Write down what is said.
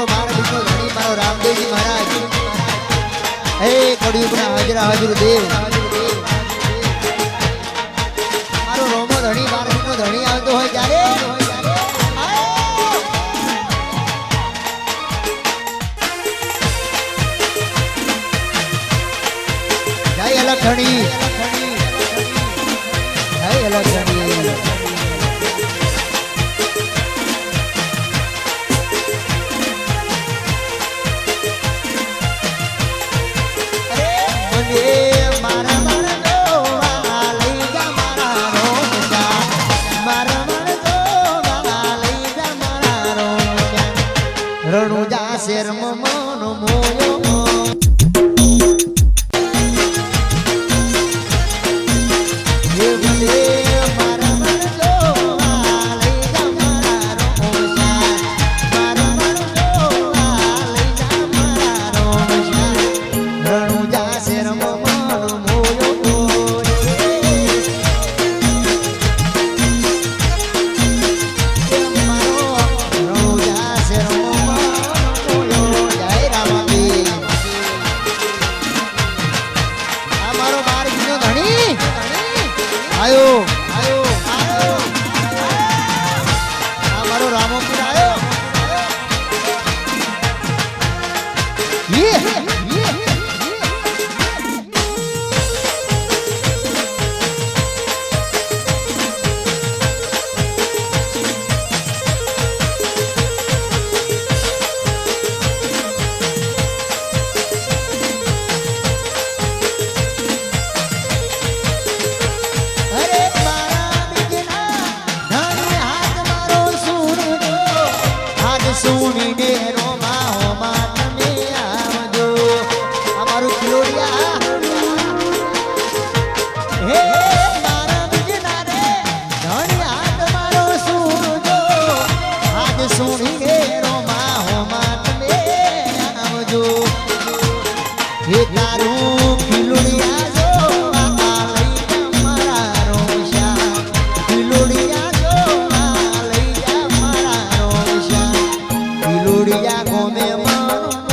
બાર બીજો ધણી મારો રામદેવજી મહારાજ હે કડિયુગના હાજરા હાજર દેવ મારો રોમો ધણી બાર બીજો ધણી આવતો હોય ત્યારે જય અલગ ધણી જય અલગ ધણી રણુજા શેર મનો મોયો હે ભલે મારા મન જો લઈ જા મારા રોશા મારા મન જો લઈ જા મારા રોશા રણુજા શેર મનો મોયો આયો આયો આયો આ મારો રામોપુર આયો સુની ડેરો માં હો માં તમે આવજો અમારું કિલોડિયા હે મારા બીજના રે ધણી હાથ મારો સુરજો આજ સુની ડેરો માં હો માં તમે આવજો હે તારું કિલોડિયા જો આ લઈ જા મારા રોશા કિલોડિયા જો આ લઈ જા મારા રોશા લુડિયા ગોમે મારો